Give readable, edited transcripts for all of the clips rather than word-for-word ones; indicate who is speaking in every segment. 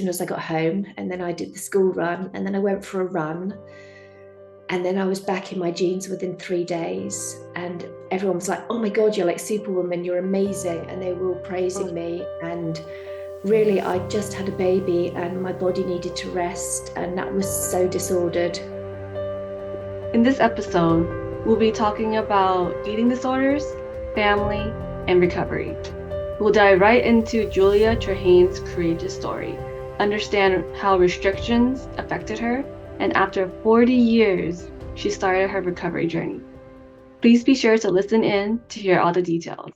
Speaker 1: soon as I got home, and then I did the school run, and then I went for a run, and then I was back in my jeans within 3 days, and everyone was like, oh my God, you're like Superwoman, you're amazing. And they were all praising me. And really, I just had a baby and my body needed to rest, and that was so disordered.
Speaker 2: In this episode, we'll be talking about eating disorders, family, and recovery. We'll dive right into Julia Trehane's courageous story, understand how restrictions affected her, and after 40 years, she started her recovery journey. Please be sure to listen in to hear all the details.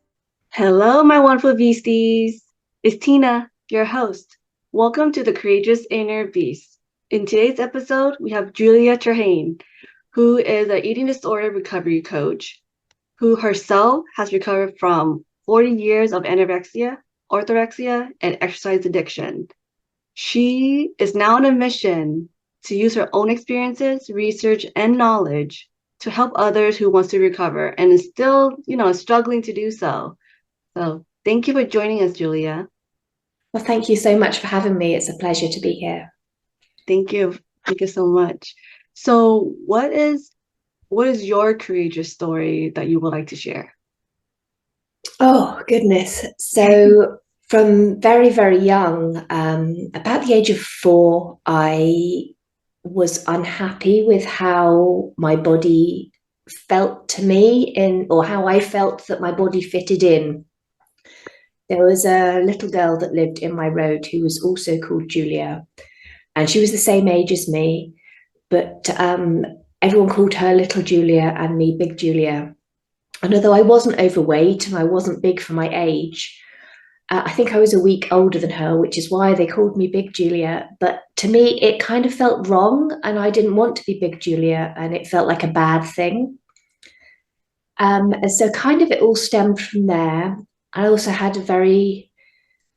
Speaker 2: Hello, my wonderful beasties. It's Tina, your host. Welcome to the Courageous Inner Beast. In today's episode, we have Julia Trehane, who is an eating disorder recovery coach, who herself has recovered from 40 years of anorexia, orthorexia, and exercise addiction. She is now on a mission to use her own experiences, research, and knowledge to help others who wants to recover and is still, struggling to do so. So thank you for joining us, Julia.
Speaker 1: Well, thank you so much for having me. It's a pleasure to be here.
Speaker 2: Thank you. Thank you so much. So what is your courageous story that you would like to share?
Speaker 1: Oh, goodness. So from very, very young, about the age of 4, I was unhappy with how my body felt to me or how I felt that my body fitted in. There was a little girl that lived in my road who was also called Julia, and she was the same age as me, but everyone called her Little Julia and me Big Julia. And although I wasn't overweight and I wasn't big for my age, I think I was a week older than her, which is why they called me Big Julia. But to me, it kind of felt wrong, and I didn't want to be Big Julia, and it felt like a bad thing. And so kind of it all stemmed from there. I also had a very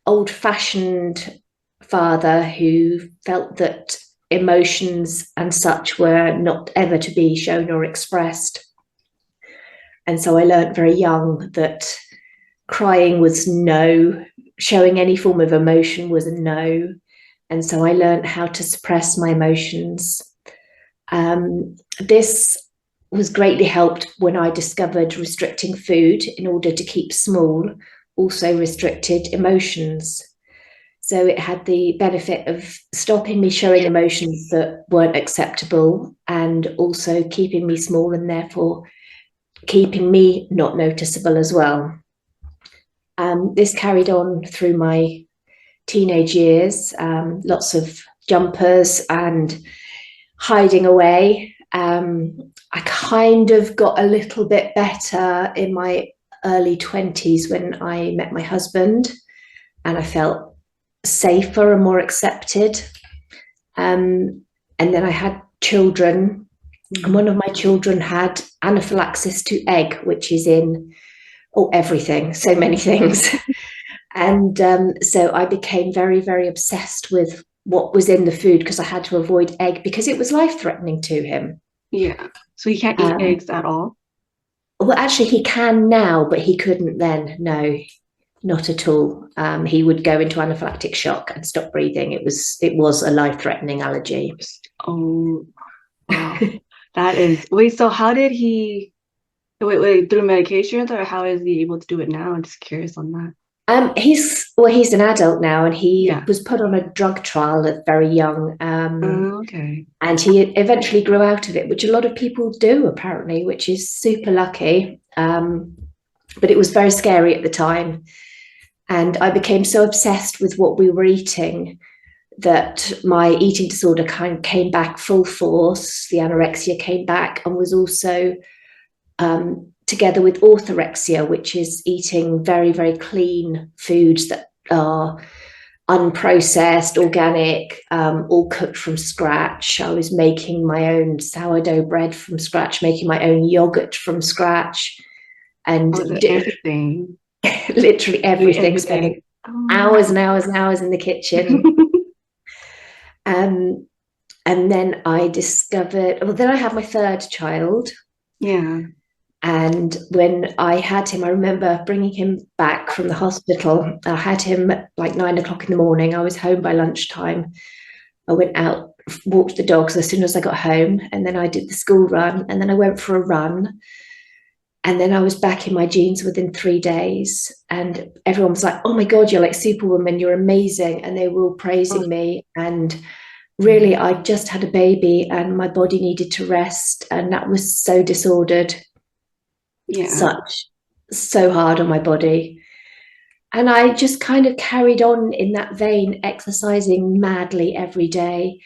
Speaker 1: old-fashioned father who felt that emotions and such were not ever to be shown or expressed. And so I learned very young that crying was no, showing any form of emotion was a no. And so I learned how to suppress my emotions. This was greatly helped when I discovered restricting food in order to keep small, also restricted emotions. So it had the benefit of stopping me showing emotions that weren't acceptable, and also keeping me small and therefore keeping me not noticeable as well. This carried on through my teenage years, lots of jumpers and hiding away. I kind of got a little bit better in my early 20s when I met my husband, and I felt safer and more accepted. And then I had children, and one of my children had anaphylaxis to egg, which is in everything, so many things. And so I became very, very obsessed with what was in the food, because I had to avoid egg because it was life-threatening to him.
Speaker 2: Yeah. So he can't eat eggs at all?
Speaker 1: Well, actually, he can now, but he couldn't then. No, not at all. He would go into anaphylactic shock and stop breathing. It was a life-threatening allergy.
Speaker 2: Oh, wow. That is... Wait, so how did he... Wait, through medications, or how is he able to do it now? I'm just curious on that.
Speaker 1: He's an adult now, and he was put on a drug trial at very young.
Speaker 2: Okay.
Speaker 1: And he eventually grew out of it, which a lot of people do apparently, which is super lucky. But it was very scary at the time. And I became so obsessed with what we were eating that my eating disorder kind of came back full force. The anorexia came back, and was also together with orthorexia, which is eating very, very clean foods that are unprocessed, organic, all cooked from scratch. I was making my own sourdough bread from scratch, making my own yogurt from scratch, and
Speaker 2: everything.
Speaker 1: Literally everything, spending hours and hours and hours in the kitchen. And then I discovered, then I had my third child.
Speaker 2: Yeah.
Speaker 1: And when I had him, I remember bringing him back from the hospital. I had him at like 9 o'clock in the morning. I was home by lunchtime. I went out, walked the dogs as soon as I got home, and then I did the school run, and then I went for a run. And then I was back in my jeans within 3 days. And everyone was like, oh my God, you're like Superwoman, you're amazing. And they were all praising me. And really, I just had a baby and my body needed to rest. And that was so disordered, so hard on my body. And I just kind of carried on in that vein, exercising madly every day,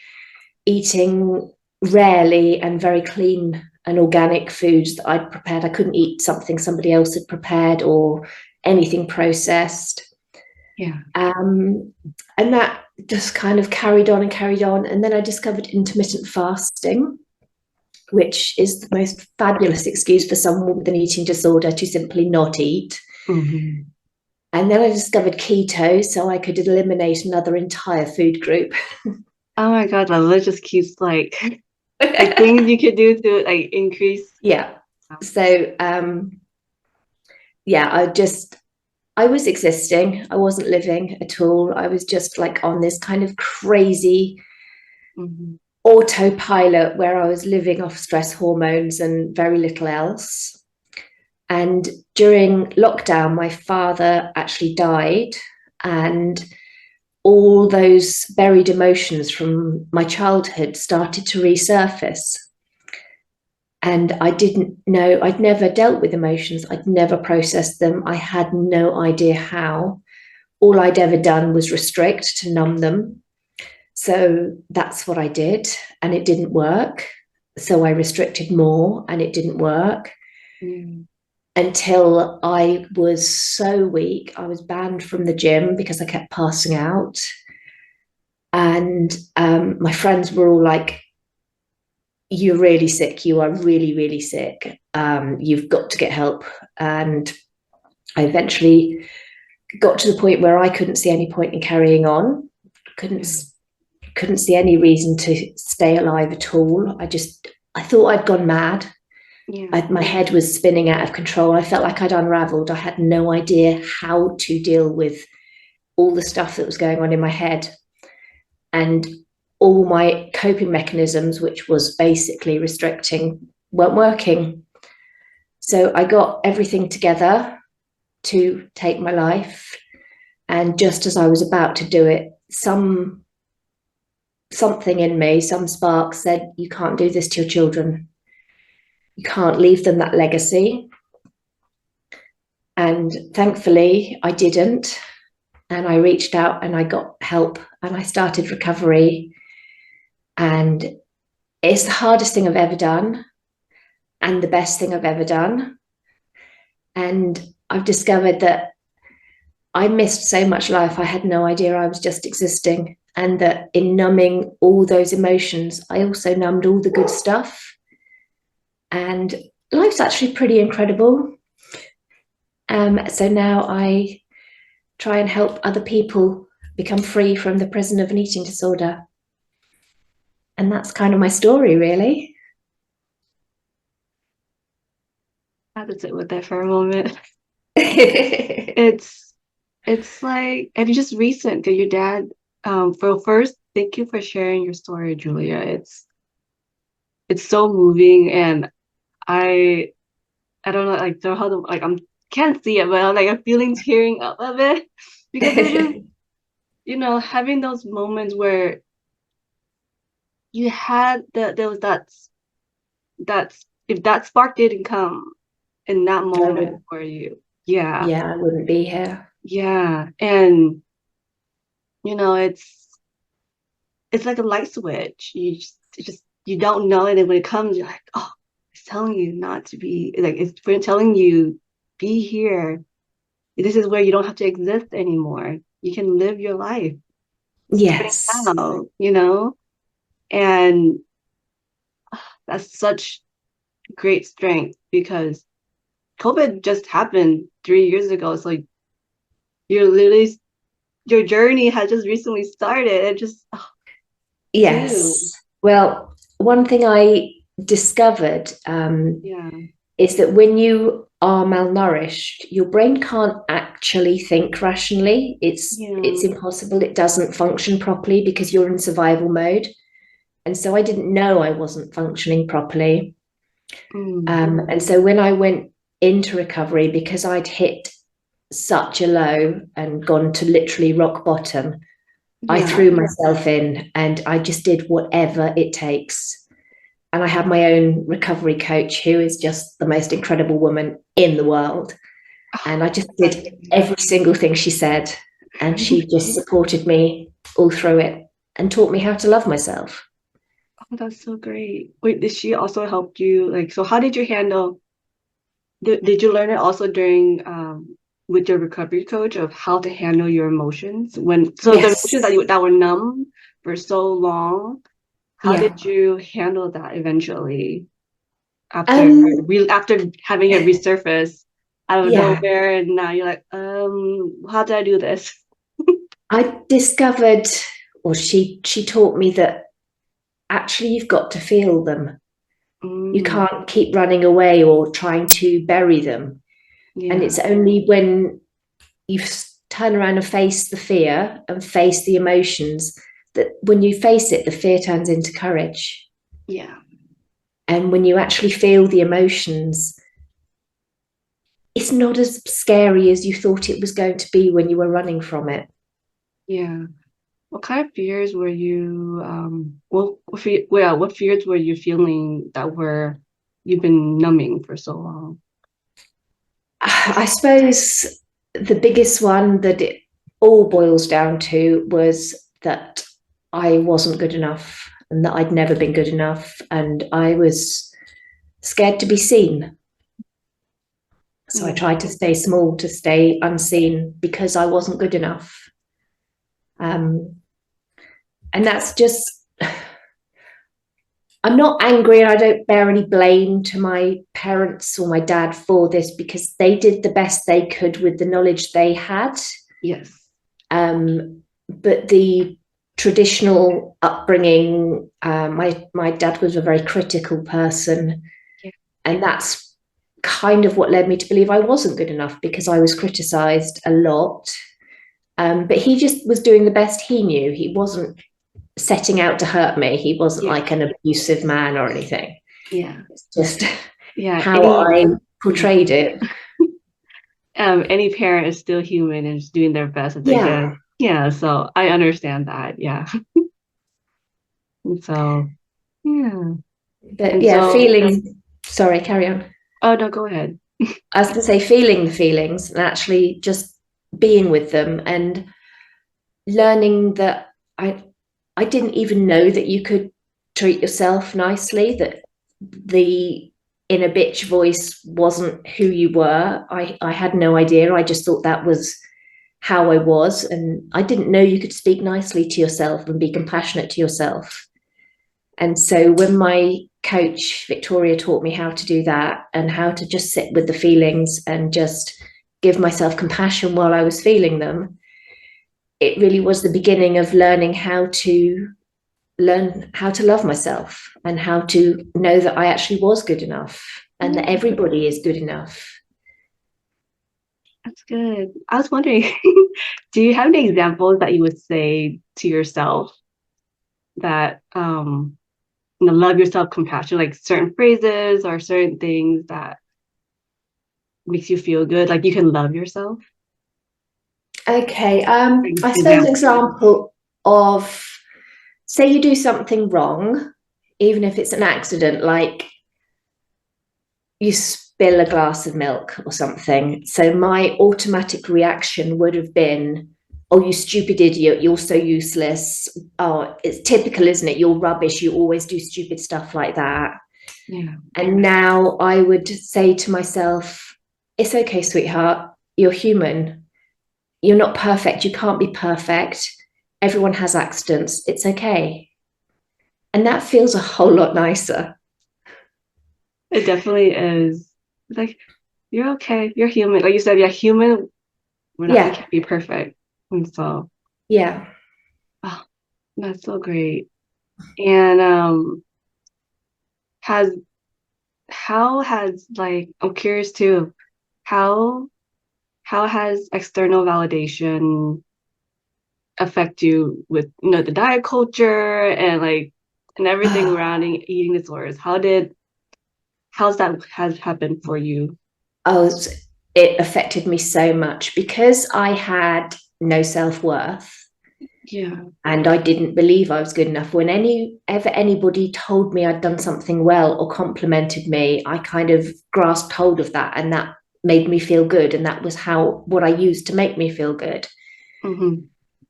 Speaker 1: eating rarely and very clean and organic foods that I'd prepared. I couldn't eat something somebody else had prepared or anything processed. And that just kind of carried on and carried on. And then I discovered intermittent fasting, which is the most fabulous excuse for someone with an eating disorder to simply not eat.
Speaker 2: Mm-hmm.
Speaker 1: And then I discovered keto, so I could eliminate another entire food group.
Speaker 2: Oh my God, that just keeps like things you could do to like increase.
Speaker 1: Yeah. So I was existing. I wasn't living at all. I was just like on this kind of crazy autopilot where I was living off stress hormones and very little else. And during lockdown, my father actually died, and all those buried emotions from my childhood started to resurface. And I didn't know, I'd never dealt with emotions. I'd never processed them. I had no idea how. All I'd ever done was restrict to numb them. So that's what I did, and it didn't work. So I restricted more, and it didn't work. Until I was so weak. I was banned from the gym because I kept passing out. And my friends were all like, you're really sick. You are really, really sick. You've got to get help. And I eventually got to the point where I couldn't see any point in carrying on. Couldn't see any reason to stay alive at all. I thought I'd gone mad. My head was spinning out of control. I felt like I'd unraveled. I had no idea how to deal with all the stuff that was going on in my head. And all my coping mechanisms, which was basically restricting, weren't working. So I got everything together to take my life. And just as I was about to do it, something in me, some spark said, you can't do this to your children. You can't leave them that legacy. And thankfully, I didn't. And I reached out and I got help and I started recovery. And it's the hardest thing I've ever done and the best thing I've ever done. And I've discovered that I missed so much life. I had no idea I was just existing. And that in numbing all those emotions, I also numbed all the good stuff. And life's actually pretty incredible. So now I try and help other people become free from the prison of an eating disorder. And that's kind of my story, really.
Speaker 2: I have to sit with that for a moment. It's like, and it's just recent that your dad, first, thank you for sharing your story, Julia. It's so moving, and I don't know, like, how to, like, can't see it, but I'm feeling tearing up a bit because it's just, having those moments where you had there was that's if that spark didn't come in that moment for you,
Speaker 1: I wouldn't be here.
Speaker 2: And it's like a light switch. You don't know, and then when it comes, you're like, oh, it's telling you not to be, like, it's telling you, be here. This is where you don't have to exist anymore. You can live your life.
Speaker 1: Yes.
Speaker 2: Now, and that's such great strength because COVID just happened 3 years ago. So your journey has just recently started. And just
Speaker 1: yes. Well, one thing I discovered is that when you are malnourished, your brain can't actually think rationally. It's impossible. It doesn't function properly because you're in survival mode. And so I didn't know I wasn't functioning properly. And so when I went into recovery, because I'd hit such a low and gone to literally rock bottom, I threw myself in and I just did whatever it takes. And I have my own recovery coach who is just the most incredible woman in the world. And I just did every single thing she said. And she just supported me all through it and taught me how to love myself.
Speaker 2: Oh, that's so great. Wait, did she also help you? Like, so how did you handle, did you learn it also during, with your recovery coach of how to handle your emotions so the
Speaker 1: Yes.
Speaker 2: emotions that were numb for so long, how
Speaker 1: Yeah.
Speaker 2: did you handle that eventually after
Speaker 1: Um,
Speaker 2: after having it resurface out of
Speaker 1: yeah.
Speaker 2: nowhere, and now you're like, how did I do this?
Speaker 1: I discovered, or she taught me that actually you've got to feel them. You
Speaker 2: Mm,
Speaker 1: can't keep running away or trying to bury them. And
Speaker 2: yeah,
Speaker 1: it's only when you turn around and face the fear and face the emotions that when you face it, the fear turns into courage.
Speaker 2: yeah,
Speaker 1: And when you actually feel the emotions, it's not as scary as you thought it was going to be when you were running from it.
Speaker 2: yeah. What kind of fears were you, what fears were you feeling that were you've been numbing for so long?
Speaker 1: I suppose the biggest one that it all boils down to was that I wasn't good enough and that I'd never been good enough. And I was scared to be seen. So I
Speaker 2: Yeah,
Speaker 1: tried to stay small, to stay unseen because I wasn't good enough. Um, and that's just, I'm not angry and I don't bear any blame to my parents or my dad for this because they did the best they could with the knowledge they had.
Speaker 2: yes,
Speaker 1: But the traditional upbringing, my dad was a very critical person,
Speaker 2: yeah,
Speaker 1: and that's kind of what led me to believe I wasn't good enough because I was criticised a lot. But he just was doing the best he knew. He wasn't setting out to hurt me. He wasn't
Speaker 2: yeah,
Speaker 1: like an abusive man or anything.
Speaker 2: yeah,
Speaker 1: It's just
Speaker 2: yeah.
Speaker 1: how I portrayed it.
Speaker 2: Any parent is still human and just doing their best that they
Speaker 1: Yeah.
Speaker 2: can. Yeah, so I understand that. Yeah. And so, yeah.
Speaker 1: But
Speaker 2: And
Speaker 1: yeah,
Speaker 2: so,
Speaker 1: feeling, sorry, carry on.
Speaker 2: oh no, go ahead.
Speaker 1: I was going to say feeling the feelings and actually just being with them and learning that I didn't even know that you could treat yourself nicely, that the inner bitch voice wasn't who you were. I had no idea. I just thought that was how I was. And I didn't know you could speak nicely to yourself and be compassionate to yourself. And so when my coach, Victoria, taught me how to do that and how to just sit with the feelings and just give myself compassion while I was feeling them, it really was the beginning of learn how to love myself and how to know that I actually was good enough and that
Speaker 2: Yeah,
Speaker 1: everybody is good enough.
Speaker 2: that's good. I was wondering, do you have any examples that you would say to yourself that love yourself, compassion, like certain phrases or certain things that makes you feel good, like you can love yourself?
Speaker 1: Okay,
Speaker 2: Like,
Speaker 1: I suppose an
Speaker 2: example.
Speaker 1: example of, say you do something wrong, even if it's an accident, like you spill a glass of milk or something. So my automatic reaction would have been, oh, you stupid idiot, you're so useless. Oh, it's typical, isn't it? You're rubbish. You always do stupid stuff like that.
Speaker 2: Yeah.
Speaker 1: And now I would say to myself, it's okay, sweetheart. You're human. You're not perfect. You can't be perfect. Everyone has accidents. It's okay. And that feels a whole lot nicer.
Speaker 2: It definitely is. Like, you're okay. You're human. Like you said, yeah, human. We
Speaker 1: Yeah.
Speaker 2: can't be perfect. And so,
Speaker 1: Yeah.
Speaker 2: oh, that's so great. And has how has, like, I'm curious too, how has external validation affect you with, the diet culture and like and everything
Speaker 1: Oh,
Speaker 2: around eating disorders? How's that has happened for you?
Speaker 1: oh, it affected me so much because I had no self-worth
Speaker 2: Yeah.
Speaker 1: and I didn't believe I was good enough. When anybody told me I'd done something well or complimented me, I kind of grasped hold of that, and that made me feel good, and that was what I used to make me feel good.
Speaker 2: Mm-hmm.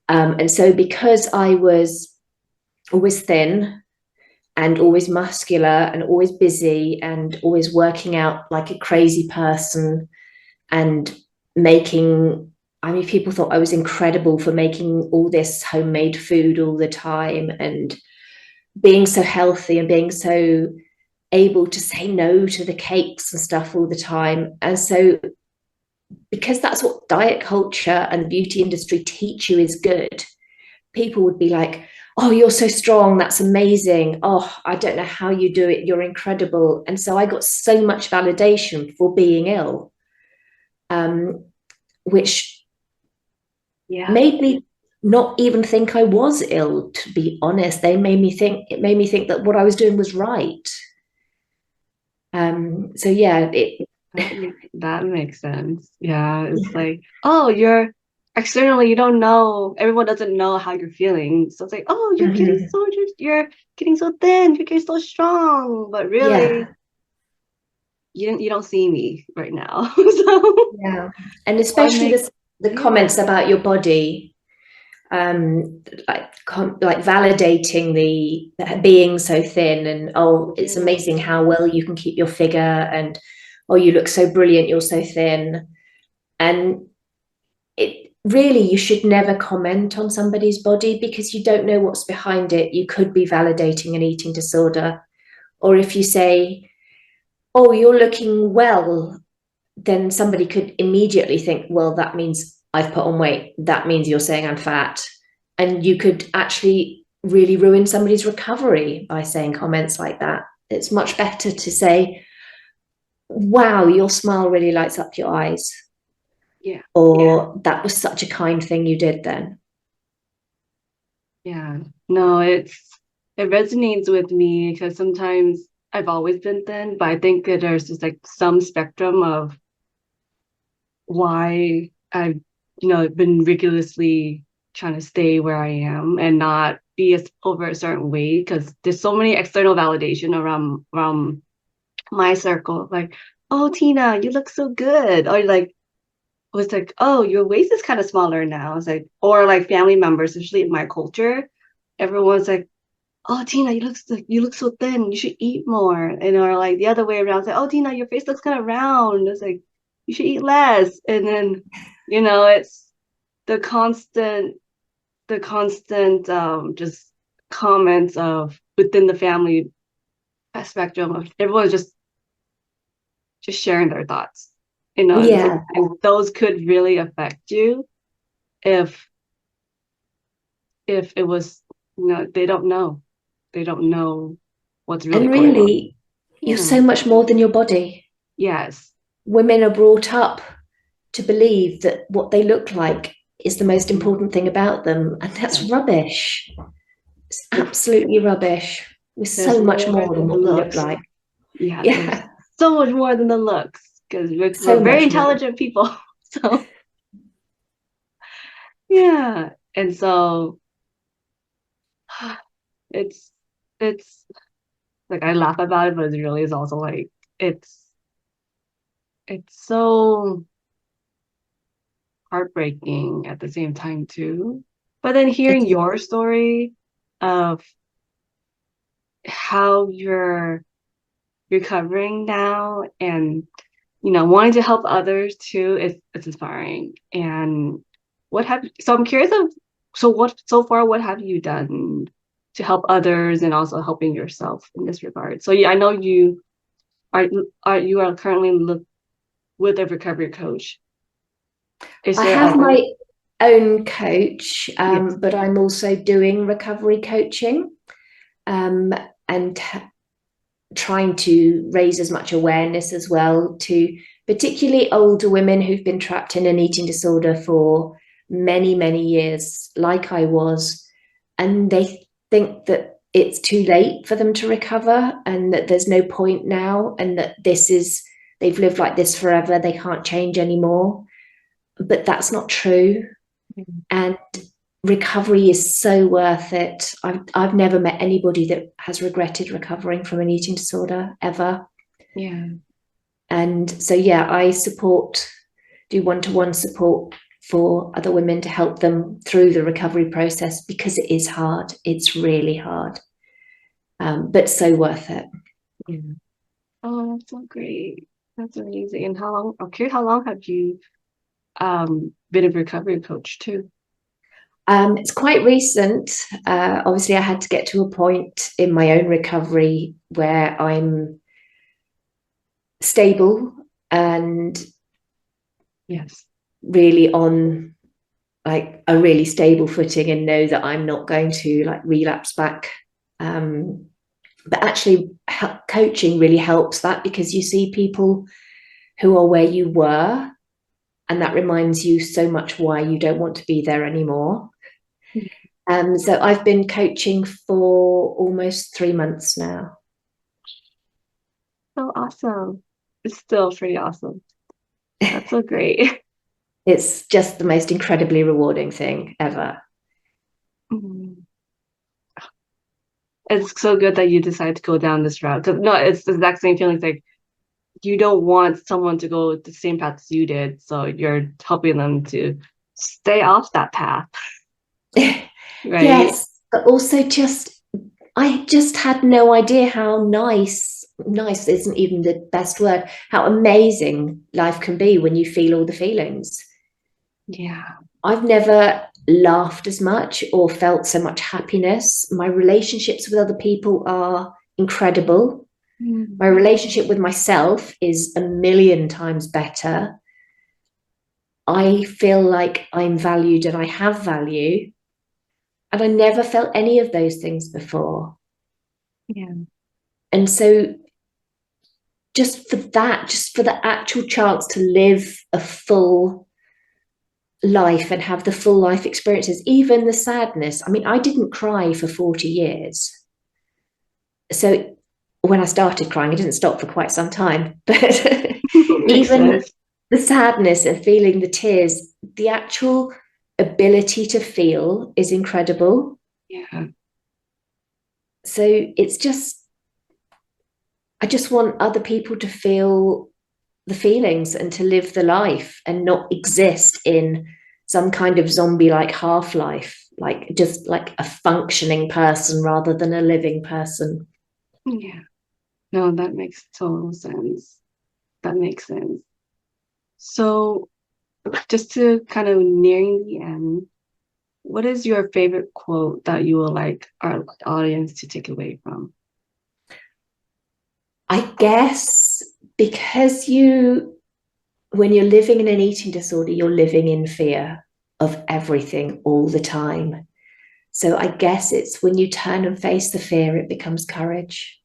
Speaker 1: And so because I was always thin and always muscular and always busy and always working out like a crazy person and making, I mean, people thought I was incredible for making all this homemade food all the time and being so healthy and being so able to say no to the cakes and stuff all the time. And so, because that's what diet culture and the beauty industry teach you is good, people would be like, oh, you're so strong, that's amazing, oh, I don't know how you do it, you're incredible. And so I got so much validation for being ill, um, which
Speaker 2: Yeah.
Speaker 1: made me not even think I was ill, to be honest. It made me think that what I was doing was right. So yeah,
Speaker 2: That makes sense. Yeah, it's like, oh, you're externally, you don't know, everyone doesn't know how you're feeling. So it's like, oh,
Speaker 1: Mhm.
Speaker 2: you're getting so thin, you're getting so strong. But really,
Speaker 1: Yeah,
Speaker 2: you don't see me right now. So
Speaker 1: yeah, and
Speaker 2: what
Speaker 1: especially
Speaker 2: makes
Speaker 1: the
Speaker 2: yeah,
Speaker 1: comments about your body, like validating the being so thin, and oh, it's
Speaker 2: yeah,
Speaker 1: amazing how well you can keep your figure, and oh, you look so brilliant, you're so thin. And it really, you should never comment on somebody's body because you don't know what's behind it. You could be validating an eating disorder. Or if you say, oh, you're looking well, then somebody could immediately think, well, that means I've put on weight. That means you're saying I'm fat. And you could actually really ruin somebody's recovery by saying comments like that. It's much better to say, wow, your smile really lights up your eyes.
Speaker 2: yeah,
Speaker 1: Or that was such a kind thing you did then.
Speaker 2: yeah. No, it resonates with me because sometimes I've always been thin, but I think that there's just like some spectrum of why I've, been rigorously trying to stay where I am and not be as over a certain way because there's so many external validation around my circle. Like, oh, Tina, you look so good. Or like, was like, oh, your waist is kind of smaller now. It's like, or like family members, especially in my culture, everyone's like, oh, Tina, you look so thin. You should eat more. And or like the other way around, it's like, oh, Tina, your face looks kind of round. It's like you should eat less. And then, it's the constant, just comments of within the family spectrum of everyone just sharing their thoughts.
Speaker 1: Yeah.
Speaker 2: And those could really affect you if it was, they don't know what's really
Speaker 1: And
Speaker 2: going on.
Speaker 1: really, you're
Speaker 2: Yeah.
Speaker 1: so much more than your body.
Speaker 2: Yes.
Speaker 1: Women are brought up to believe that what they look like is the most important thing about them. And that's
Speaker 2: Yes.
Speaker 1: rubbish. It's absolutely rubbish. We're
Speaker 2: There's
Speaker 1: so much
Speaker 2: more
Speaker 1: more
Speaker 2: than
Speaker 1: than
Speaker 2: the
Speaker 1: what we look
Speaker 2: looks.
Speaker 1: like.
Speaker 2: Yeah, there's
Speaker 1: Yeah,
Speaker 2: so much more than the looks because we're
Speaker 1: so
Speaker 2: very
Speaker 1: much more.
Speaker 2: intelligent people. So yeah. And so it's it's like I laugh about it, but it really is also like it's it's so heartbreaking at the same time too. But then
Speaker 1: It
Speaker 2: hearing
Speaker 1: is.
Speaker 2: your story of how you're recovering now and wanting to help others too, it's inspiring. And I'm curious of, so far what have you done to help others and also helping yourself in this regard? So yeah, I know are you are currently with a recovery coach. Is
Speaker 1: I
Speaker 2: there
Speaker 1: have
Speaker 2: other?
Speaker 1: my own coach,
Speaker 2: Yes.
Speaker 1: but I'm also doing recovery coaching. Um, and trying to raise as much awareness as well to particularly older women who've been trapped in an eating disorder for many, many years, like I was, and they think that it's too late for them to recover and that there's no point now and that they've lived like this forever, they can't change anymore. But that's not true.
Speaker 2: Mm-hmm.
Speaker 1: And recovery is so worth it. I've never met anybody that has regretted recovering from an eating disorder ever.
Speaker 2: Yeah.
Speaker 1: And so, yeah, do one-to-one support for other women to help them through the recovery process because it is hard. It's really hard, but so worth it.
Speaker 2: Yeah. Oh, that's so great. That's amazing. And how long have you been a recovery coach too?
Speaker 1: It's quite recent. Obviously, I had to get to a point in my own recovery where I'm stable and
Speaker 2: Yes.
Speaker 1: really on like a really stable footing and know that I'm not going to like relapse back. But actually, coaching really helps that because you see people who are where you were, and that reminds you so much why you don't want to be there anymore. So I've been coaching for almost 3 months now.
Speaker 2: So awesome. It's still pretty awesome. That's so great.
Speaker 1: It's just the most incredibly rewarding thing ever.
Speaker 2: Mm. It's so good that you decide to go down this route. 'Cause no, it's the exact same feeling. It's like you don't want someone to go the same path as you did, so you're helping them to stay off that path, right?
Speaker 1: Yes, but also I just had no idea how nice isn't even the best word, how amazing life can be when you feel all the feelings.
Speaker 2: Yeah.
Speaker 1: I've never laughed as much or felt so much happiness. My relationships with other people are incredible. My relationship with myself is a million times better. I feel like I'm valued and I have value. And I never felt any of those things before.
Speaker 2: Yeah.
Speaker 1: And so just for the actual chance to live a full life and have the full life experiences, even the sadness. I mean, I didn't cry for 40 years. So when I started crying, I didn't stop for quite some time. But
Speaker 2: Makes
Speaker 1: even
Speaker 2: sense.
Speaker 1: the sadness and feeling the tears, the actual ability to feel is incredible.
Speaker 2: Yeah.
Speaker 1: So I just want other people to feel the feelings and to live the life and not exist in some kind of zombie-like half-life, like just like a functioning person rather than a living person.
Speaker 2: Yeah. No, that makes total sense. That makes sense. So just to kind of nearing the end, what is your favorite quote that you would like our audience to take away from?
Speaker 1: I guess because when you're living in an eating disorder, you're living in fear of everything all the time. So I guess it's when you turn and face the fear, it becomes courage.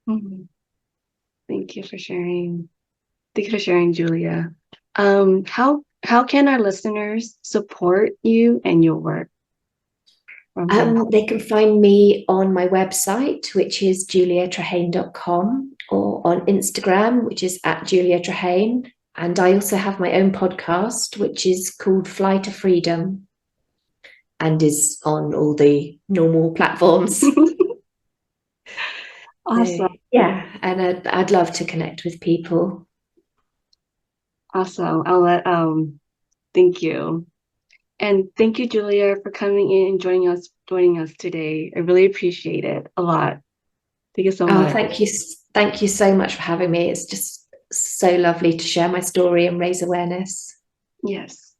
Speaker 2: Mm-hmm. Thank you for sharing. Thank you for sharing, Julia. How can our listeners support you and your work from here?
Speaker 1: They can find me on my website, which is juliatrehane.com, or on Instagram, which is at Julia Trehane. And I also have my own podcast, which is called Fly to Freedom and is on all the normal platforms.
Speaker 2: Awesome.
Speaker 1: So, yeah, and I'd love to connect with people.
Speaker 2: Awesome. Thank you. And thank you, Julia, for coming in and joining us today. I really appreciate it a lot. Thank you so
Speaker 1: Oh,
Speaker 2: much.
Speaker 1: thank you so much for having me. It's just so lovely to share my story and raise awareness.
Speaker 2: Yes.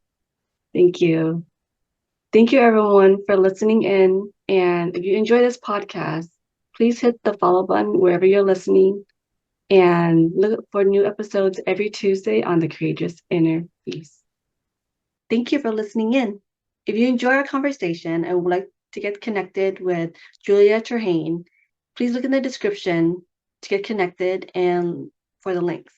Speaker 2: Thank you. Thank you, everyone, for listening in. And if you enjoy this podcast, please hit the follow button wherever you're listening and look for new episodes every Tuesday on the Courageous Inner Peace. Thank you for listening in. If you enjoy our conversation and would like to get connected with Julia Trehane, please look in the description to get connected and for the links.